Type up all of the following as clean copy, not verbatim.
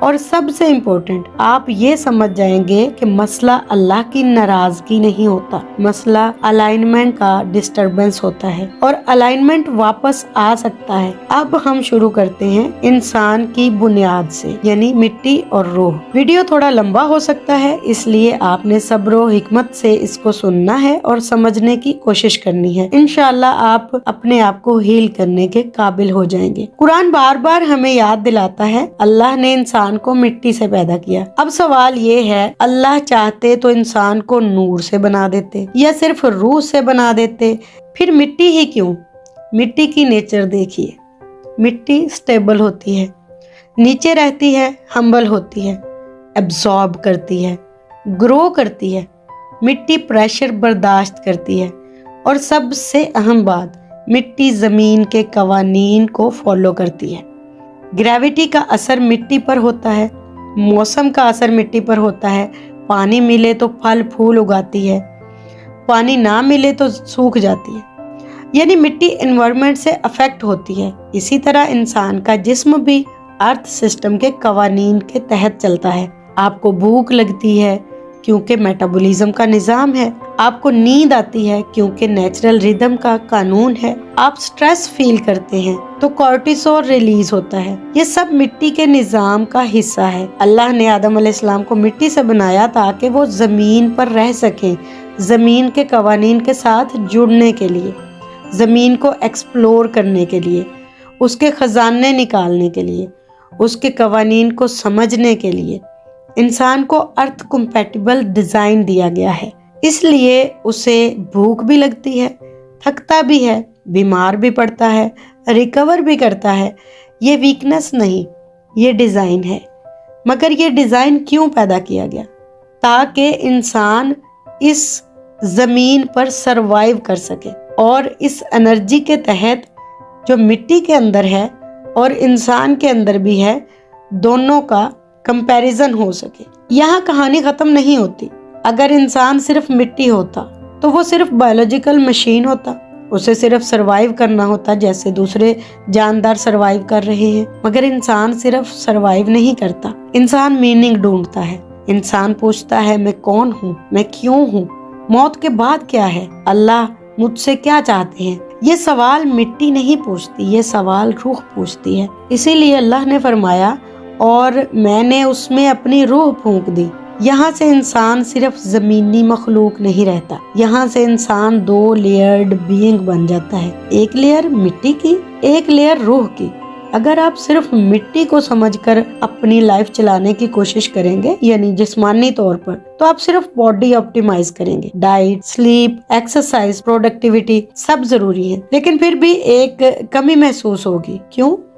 اور سب سے امپورٹنٹ آپ یہ سمجھ جائیں گے کہ مسئلہ اللہ کی ناراضگی نہیں ہوتا، مسئلہ الائنمنٹ کا ڈسٹربنس ہوتا ہے، اور الائنمنٹ واپس آ سکتا ہے۔ اب ہم شروع کرتے ہیں انسان کی بنیاد سے، یعنی مٹی اور روح۔ ویڈیو تھوڑا لمبا ہو سکتا ہے، اس لیے آپ نے صبر و حکمت سے اس کو سننا ہے اور سمجھنے کی کوشش کرنی ہے۔ انشاءاللہ آپ اپنے آپ کو ہیل کرنے کے قابل ہو جائیں گے۔ قرآن بار بار ہمیں یاد دلاتا ہے اللہ نے انسان کو مٹی سے پیدا کیا۔ اب سوال یہ ہے، اللہ چاہتے تو انسان کو نور سے بنا دیتے یا صرف روح سے بنا دیتے، پھر مٹی ہی کیوں؟ مٹی کی نیچر دیکھیے، مٹی سٹیبل ہوتی ہے، نیچے رہتی ہے، ہمبل ہوتی ہے، ایبزارب کرتی ہے، گرو کرتی ہے، مٹی پریشر برداشت کرتی ہے، اور سب سے اہم بات، مٹی زمین کے قوانین کو فالو کرتی ہے۔ گریویٹی کا اثر مٹی پر ہوتا ہے، موسم کا اثر مٹی پر ہوتا ہے، پانی ملے تو پھل پھول اگاتی ہے، پانی نہ ملے تو سوکھ جاتی ہے، یعنی مٹی انوائرمنٹ سے افیکٹ ہوتی ہے۔ اسی طرح انسان کا جسم بھی ارتھ سسٹم کے قوانین کے تحت چلتا ہے۔ آپ کو بھوک لگتی ہے کیونکہ میٹابولزم کا نظام ہے، آپ کو نیند آتی ہے کیونکہ نیچرل ریدم کا قانون ہے، آپ سٹریس فیل کرتے ہیں تو کورٹیسول ریلیز ہوتا ہے۔ یہ سب مٹی کے نظام کا حصہ ہے۔ اللہ نے آدم علیہ السلام کو مٹی سے بنایا تاکہ وہ زمین پر رہ سکیں، زمین کے قوانین کے ساتھ جڑنے کے لیے، زمین کو ایکسپلور کرنے کے لیے، اس کے خزانے نکالنے کے لیے، اس کے قوانین کو سمجھنے کے لیے۔ انسان کو ارتھ کمپیٹیبل ڈیزائن دیا گیا ہے، اس لیے اسے بھوک بھی لگتی ہے، تھکتا بھی ہے، بیمار بھی پڑتا ہے، ریکور بھی کرتا ہے۔ یہ ویکنس نہیں، یہ ڈیزائن ہے۔ مگر یہ ڈیزائن کیوں پیدا کیا گیا؟ تاکہ انسان اس زمین پر سروائیو کر سکے، اور اس انرجی کے تحت جو مٹی کے اندر ہے اور انسان کے اندر بھی ہے، دونوں کا کمپیریزن ہو سکے۔ یہاں کہانی ختم نہیں ہوتی۔ اگر انسان صرف مٹی ہوتا تو وہ صرف بایولوجیکل مشین ہوتا، اسے صرف سروائیو کرنا ہوتا جیسے دوسرے جاندار سروائیو کر رہے ہیں۔ مگر انسان صرف سروائیو نہیں کرتا، انسان میننگ ڈھونڈتا ہے، انسان پوچھتا ہے میں کون ہوں، میں کیوں ہوں، موت کے بعد کیا ہے، اللہ مجھ سے کیا چاہتے ہیں۔ یہ سوال مٹی نہیں پوچھتی، یہ سوال روح پوچھتی ہے۔ اسی لیے اللہ نے فرمایا اور میں نے اس میں اپنی روح پھونک دی۔ یہاں سے انسان صرف زمینی مخلوق نہیں رہتا، یہاں سے انسان 2 لیئرڈ بینگ بن جاتا ہے، ایک لیئر مٹی کی، ایک لیئر روح کی۔ اگر آپ صرف مٹی کو سمجھ کر اپنی لائف چلانے کی کوشش کریں گے، یعنی جسمانی طور پر، تو آپ صرف باڈی آپٹیمائز کریں گے۔ ڈائٹ، سلیپ، ایکسرسائز، پروڈکٹیوٹی سب ضروری ہے، لیکن پھر بھی ایک کمی محسوس ہوگی۔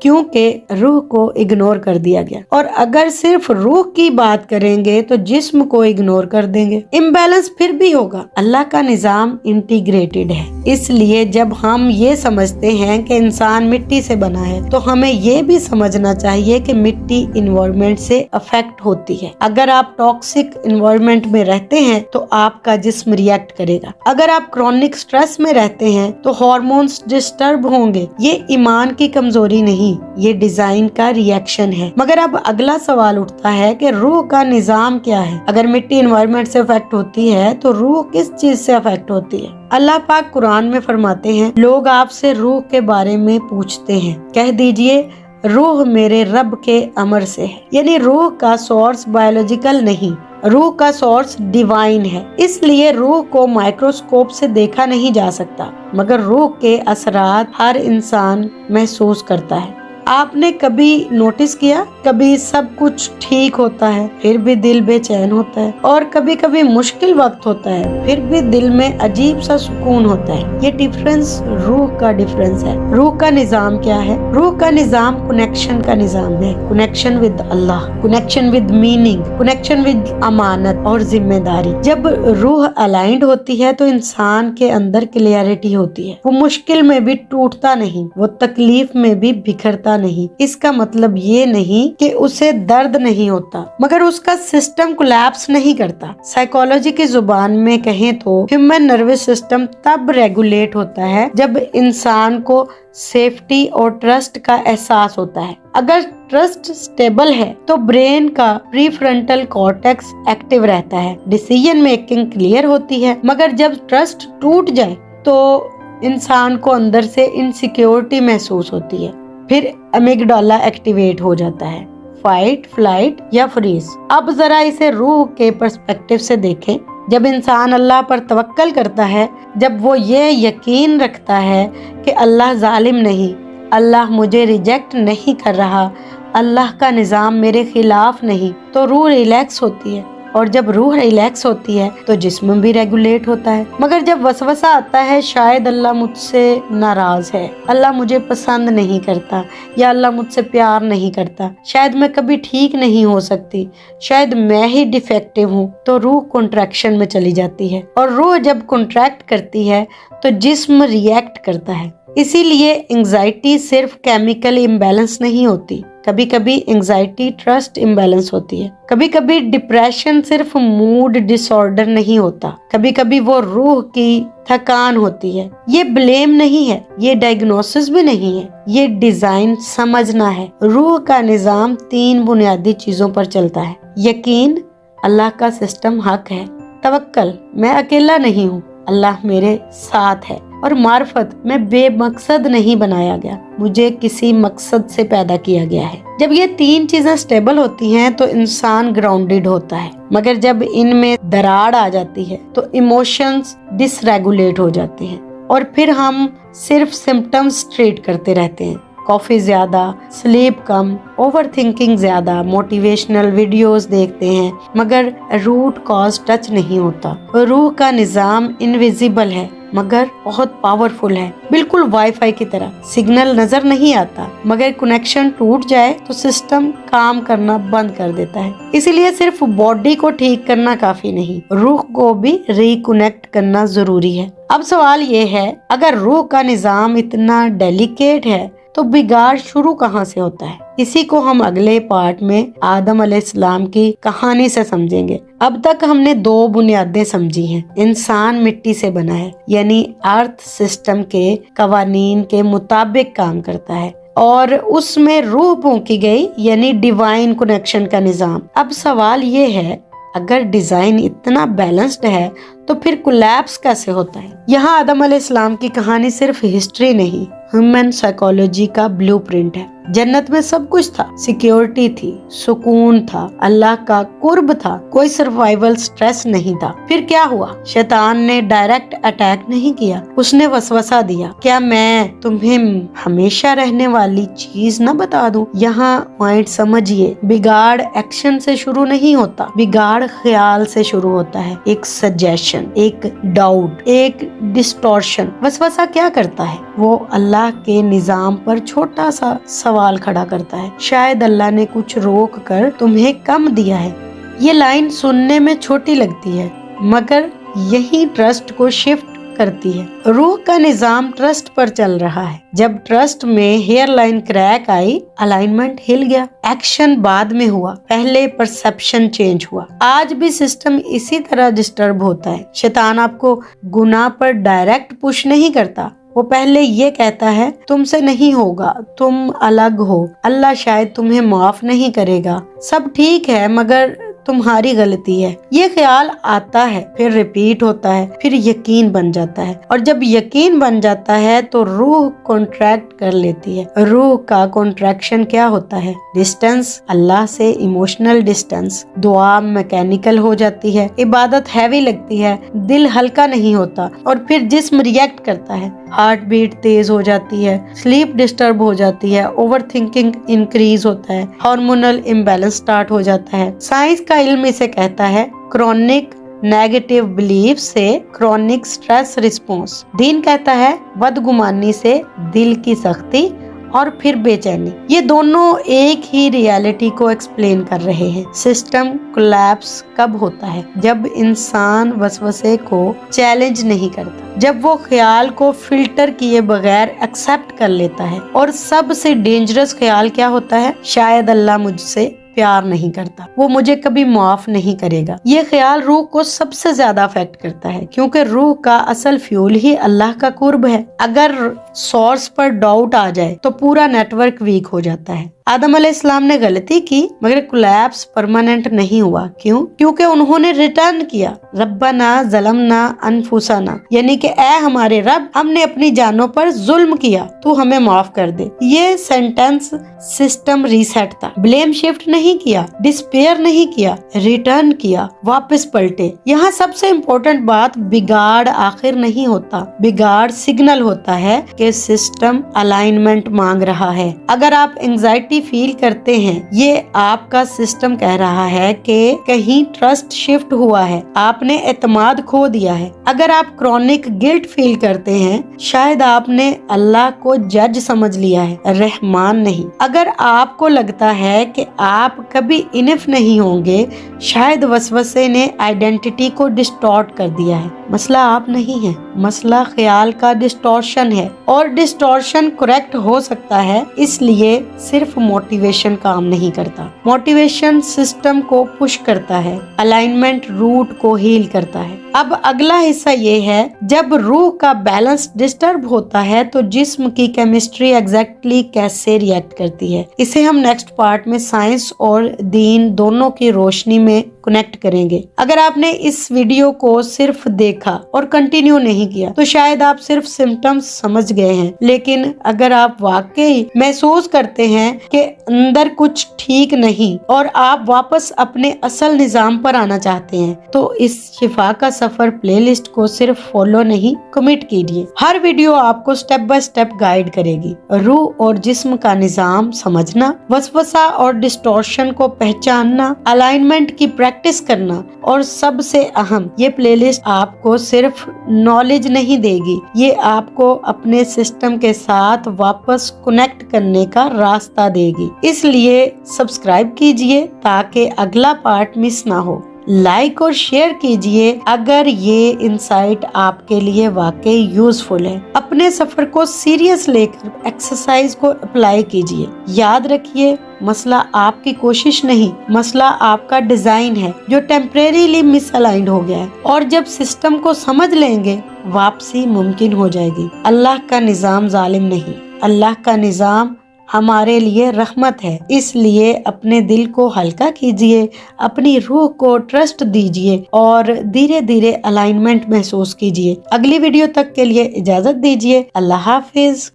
کیونکہ روح کو اگنور کر دیا گیا۔ اور اگر صرف روح کی بات کریں گے تو جسم کو اگنور کر دیں گے، امبیلنس پھر بھی ہوگا۔ اللہ کا نظام انٹیگریٹڈ ہے، اس لیے جب ہم یہ سمجھتے ہیں کہ انسان مٹی سے بنا ہے تو ہمیں یہ بھی سمجھنا چاہیے کہ مٹی انوائرمنٹ سے افیکٹ ہوتی ہے۔ اگر آپ ٹاکسک انوائرمنٹ میں رہتے ہیں تو آپ کا جسم ریئیکٹ کرے گا، اگر آپ کرونک سٹریس میں رہتے ہیں تو ہارمونز ڈسٹرب ہوں گے۔ یہ ایمان کی کمزوری نہیں، یہ ڈیزائن کا ری ایکشن ہے۔ مگر اب اگلا سوال اٹھتا ہے کہ روح کا نظام کیا ہے؟ اگر مٹی انوائرمنٹ سے افیکٹ ہوتی ہے تو روح کس چیز سے افیکٹ ہوتی ہے؟ اللہ پاک قرآن میں فرماتے ہیں، لوگ آپ سے روح کے بارے میں پوچھتے ہیں، کہہ دیجئے روح میرے رب کے امر سے ہے۔ یعنی روح کا سورس بایولوجیکل نہیں، روح کا سورس ڈیوائن ہے۔ اس لیے روح کو مائکروسکوپ سے دیکھا نہیں جا سکتا، مگر روح کے اثرات ہر انسان محسوس کرتا ہے۔ آپ نے کبھی نوٹس کیا، کبھی سب کچھ ٹھیک ہوتا ہے پھر بھی دل بے چین ہوتا ہے، اور کبھی کبھی مشکل وقت ہوتا ہے پھر بھی دل میں عجیب سا سکون ہوتا ہے۔ یہ ڈیفرنس روح کا ڈیفرنس ہے۔ روح کا نظام کیا ہے؟ روح کا نظام کنیکشن کا نظام ہے، connection with Allah, connection with meaning, connection with امانت اور ذمہ داری۔ جب روح الائنڈ ہوتی ہے تو انسان کے اندر کلیئرٹی ہوتی ہے، وہ مشکل میں بھی ٹوٹتا نہیں، وہ تکلیف میں بھی بکھرتا ہوتا نہیں. اس کا مطلب یہ نہیں کہ اسے درد نہیں ہوتا مگر اس کا سسٹم کولیپس نہیں کرتا. سائیکالوجی کی زبان میں کہیں تو ہیومن نروس سسٹم تب ریگولیٹ ہوتا ہے جب انسان کو سیفٹی اور ٹرسٹ کا احساس ہوتا ہے. اگر ٹرسٹ سٹیبل ہے تو برین کا پری فرنٹل کارٹیکس ایکٹیو رہتا ہے, ڈیسیژن میکنگ کلیئر ہوتی ہے. مگر جب ٹرسٹ ٹوٹ جائے تو انسان کو اندر سے انسیکیورٹی محسوس ہوتی ہے. پھر امیگڈالا ایکٹیویٹ ہو جاتا ہے, فائٹ, فلائٹ یا فریز. اب ذرا اسے روح کے پرسپیکٹیو سے دیکھیں. جب انسان اللہ پر توکل کرتا ہے, جب وہ یہ یقین رکھتا ہے کہ اللہ ظالم نہیں, اللہ مجھے ریجیکٹ نہیں کر رہا, اللہ کا نظام میرے خلاف نہیں, تو روح ریلیکس ہوتی ہے. اور جب روح ریلیکس ہوتی ہے تو جسم بھی ریگولیٹ ہوتا ہے. مگر جب وسوسہ آتا ہے, شاید اللہ مجھ سے ناراض ہے, اللہ مجھے پسند نہیں کرتا, یا اللہ مجھ سے پیار نہیں کرتا, شاید میں کبھی ٹھیک نہیں ہو سکتی, شاید میں ہی ڈیفیکٹیو ہوں, تو روح کنٹریکشن میں چلی جاتی ہے. اور روح جب کنٹریکٹ کرتی ہے تو جسم ریئیکٹ کرتا ہے. اسی لیے انگزائٹی صرف کیمیکل امبیلنس نہیں ہوتی, کبھی کبھی انگزائٹی ٹرسٹ امبیلنس ہوتی ہے. کبھی کبھی ڈپریشن صرف موڈ ڈس آرڈر نہیں ہوتا, کبھی کبھی وہ روح کی تھکان ہوتی ہے. یہ بلیم نہیں ہے, یہ ڈائگنوسس بھی نہیں ہے, یہ ڈیزائن سمجھنا ہے. روح کا نظام 3 بنیادی چیزوں پر چلتا ہے. یقین, اللہ کا سسٹم حق ہے. توکل, میں اکیلا نہیں ہوں, اللہ میرے ساتھ ہے. اور معرفت, میں بے مقصد نہیں بنایا گیا, مجھے کسی مقصد سے پیدا کیا گیا ہے. جب یہ 3 چیزیں سٹیبل ہوتی ہیں تو انسان گراؤنڈڈ ہوتا ہے. مگر جب ان میں دراڑ آ جاتی ہے تو ایموشنز ڈس ریگولیٹ ہو جاتے ہیں, اور پھر ہم صرف سمپٹمز ٹریٹ کرتے رہتے ہیں. کافی زیادہ, سلیپ کم, اوور تھنکنگ زیادہ, موٹیویشنل ویڈیوز دیکھتے ہیں, مگر روٹ کاز ٹچ نہیں ہوتا. روح کا نظام انویزیبل ہے مگر بہت پاورفل ہے, بالکل وائی فائی کی طرح. سگنل نظر نہیں آتا مگر کنیکشن ٹوٹ جائے تو سسٹم کام کرنا بند کر دیتا ہے. اسی لیے صرف باڈی کو ٹھیک کرنا کافی نہیں, روح کو بھی ریکنیکٹ کرنا ضروری ہے. اب سوال یہ ہے, اگر روح کا نظام اتنا ڈیلیکیٹ ہے تو بگاڑ شروع کہاں سے ہوتا ہے؟ اسی کو ہم اگلے پارٹ میں آدم علیہ السلام کی کہانی سے سمجھیں گے. اب تک ہم نے 2 بنیادیں سمجھی ہیں. انسان مٹی سے بنا ہے, یعنی ارتھ سسٹم کے قوانین کے مطابق کام کرتا ہے, اور اس میں روح پھونکی گئی, یعنی ڈیوائن کنیکشن کا نظام. اب سوال یہ ہے, اگر ڈیزائن اتنا بیلنسڈ ہے تو پھر کولیپس کیسے ہوتا ہے؟ یہاں آدم علیہ السلام کی کہانی صرف ہسٹری نہیں, ہیومن سائیکالوجی کا بلو پرنٹ ہے. جنت میں سب کچھ تھا, سیکیورٹی تھی, سکون تھا, اللہ کا قرب تھا, کوئی سروائیول سٹریس نہیں تھا. پھر کیا ہوا؟ شیطان نے ڈائریکٹ اٹیک نہیں کیا, اس نے وسوسہ دیا, کیا میں تمہیں ہمیشہ رہنے والی چیز نہ بتا دوں؟ یہاں پوائنٹ سمجھیے, بگاڑ ایکشن سے شروع نہیں ہوتا, بگاڑ خیال سے شروع ہوتا ہے. ایک سجیشن, ایک ڈاؤٹ, ایک ڈسٹورشن. وسوسہ کیا کرتا ہے؟ وہ اللہ کے نظام پر چھوٹا سا سوال کھڑا کرتا ہے, شاید اللہ نے کچھ روک کر تمہیں کم دیا ہے. یہ لائن سننے میں چھوٹی لگتی ہے مگر یہی ٹرسٹ کو شفٹ کرتی ہے. روح کا نظام ٹرسٹ پر چل رہا ہے. جب ٹرسٹ میں ہیئر لائن کریک آئی, الائنمنٹ ہل گیا. ایکشن بعد میں ہوا, پہلے پرسپشن چینج ہوا. آج بھی سسٹم اسی طرح ڈسٹرب ہوتا ہے. شیطان آپ کو گناہ پر ڈائریکٹ پش نہیں کرتا, وہ پہلے یہ کہتا ہے تم سے نہیں ہوگا, تم الگ ہو, اللہ شاید تمہیں معاف نہیں کرے گا, سب ٹھیک ہے مگر تمہاری غلطی ہے. یہ خیال آتا ہے, پھر ریپیٹ ہوتا ہے, پھر یقین بن جاتا ہے, اور جب یقین بن جاتا ہے تو روح کنٹریکٹ کر لیتی ہے. روح کا کنٹریکشن کیا ہوتا ہے؟ ڈسٹنس اللہ سے, ایموشنل ڈسٹنس. دعا میکینیکل ہو جاتی ہے, عبادت ہیوی لگتی ہے, دل ہلکا نہیں ہوتا, اور پھر جسم ریئیکٹ کرتا ہے. ہارٹ بیٹ تیز ہو جاتی ہے, سلیپ ڈسٹرب ہو جاتی ہے, اوور تھنکنگ انکریز ہوتا ہے, ہارمونل امبیلنس سٹارٹ ہو جاتا ہے. سائنس کا علم اسے کہتا ہے کرونک نیگیٹو بلیف سے کرونک سٹریس رسپانس. دین کہتا ہے بدگمانی سے دل کی سختی اور پھر بے چینی، یہ دونوں ایک ہی ریالٹی کو ایکسپلین کر رہے ہیں۔ سسٹم کولیپس کب ہوتا ہے؟ جب انسان وسوسے کو چیلنج نہیں کرتا، جب وہ خیال کو فلٹر کیے بغیر ایکسپٹ کر لیتا ہے۔ اور سب سے ڈینجرس خیال کیا ہوتا ہے؟ شاید اللہ مجھ سے پیار نہیں کرتا، وہ مجھے کبھی معاف نہیں کرے گا۔ یہ خیال روح کو سب سے زیادہ افیکٹ کرتا ہے، کیونکہ روح کا اصل فیول ہی اللہ کا قرب ہے۔ اگر سورس پر ڈاؤٹ آ جائے تو پورا نیٹ ورک ویک ہو جاتا ہے۔ آدم علیہ السلام نے غلطی کی مگر کولیپس پرماننٹ نہیں ہوا۔ کیوں؟ کیونکہ انہوں نے ریٹرن کیا، ربنا ظلمنا انفسنا، یعنی کہ اے ہمارے رب، ہم نے اپنی جانوں پر ظلم کیا، تو ہمیں معاف کر دے۔ یہ سینٹنس سسٹم ریسیٹ تھا۔ بلیم شفٹ نہیں کیا، ڈسپیئر نہیں کیا، ریٹرن کیا، واپس پلٹے۔ یہاں سب سے امپورٹنٹ بات، بگاڑ آخر نہیں ہوتا، بگاڑ سگنل ہوتا ہے کہ سسٹم الائنمنٹ مانگ رہا ہے۔ اگر آپ انگزائٹی فیل کرتے ہیں، یہ آپ کا سسٹم کہہ رہا ہے کہ کہیں ٹرسٹ شفٹ ہوا ہے، آپ نے اعتماد کھو دیا ہے۔ اگر آپ کرونک گلٹ فیل کرتے ہیں، شاید آپ نے اللہ کو جج سمجھ لیا ہے، رحمان نہیں۔ اگر آپ کو لگتا ہے کہ آپ کبھی انف نہیں ہوں گے، شاید وسوسے نے آئیڈینٹی کو ڈسٹارٹ کر دیا ہے۔ مسئلہ آپ نہیں ہے، مسئلہ خیال کا ڈسٹورشن ہے، اور ڈسٹورشن کریکٹ ہو سکتا ہے، اس لیے صرف موٹیویشن کام نہیں کرتا۔ موٹیویشن سسٹم کو پش کرتا ہے، الائنمنٹ روٹ کو ہیل کرتا ہے۔ اب اگلا حصہ یہ ہے، جب روح کا بیلنس ڈسٹرب ہوتا ہے تو جسم کی کیمسٹری ایگزیکٹلی کیسے ریئیکٹ کرتی ہے، اسے ہم نیکسٹ پارٹ میں سائنس اور دین دونوں کی روشنی میں کنیکٹ کریں گے۔ اگر آپ نے اس ویڈیو کو صرف دیکھا اور کنٹینیو نہیں کیا تو شاید آپ صرف سمپٹمز سمجھ گئے ہیں، لیکن اگر آپ واقعی محسوس کرتے ہیں کہ اندر کچھ ٹھیک نہیں اور آپ واپس اپنے اصل نظام پر آنا چاہتے ہیں، تو اس شفا کا سفر پلے لسٹ کو صرف فالو نہیں، کمٹ کیجیے۔ ہر ویڈیو آپ کو سٹیپ بائی سٹیپ گائیڈ کرے گی، روح اور جسم کا نظام سمجھنا، وسوسہ اور ڈسٹورشن کو پہچاننا، الائنمنٹ کی پریکٹس کرنا، اور سب سے اہم، یہ پلے لسٹ آپ کو صرف نالج نہیں دے گی، یہ آپ کو اپنے سسٹم کے ساتھ واپس کنیکٹ کرنے کا راستہ دے گی۔ اس لیے سبسکرائب کیجیے تاکہ اگلا پارٹ مس نہ ہو۔ لائک اور شیئر کیجیے اگر یہ انسائٹ آپ کے لیے واقعی یوزفل ہے۔ اپنے سفر کو سیریس لے کر ایکسرسائز کو اپلائی کیجیے۔ یاد رکھیے، مسئلہ آپ کی کوشش نہیں، مسئلہ آپ کا ڈیزائن ہے جو ٹیمپریریلی مس الائنڈ ہو گیا ہے، اور جب سسٹم کو سمجھ لیں گے واپسی ممکن ہو جائے گی۔ اللہ کا نظام ظالم نہیں، اللہ کا نظام ہمارے لیے رحمت ہے۔ اس لیے اپنے دل کو ہلکا کیجیے، اپنی روح کو ٹرسٹ دیجیے اور دھیرے دھیرے الائنمنٹ محسوس کیجیے۔ اگلی ویڈیو تک کے لیے اجازت دیجیے۔ اللہ حافظ۔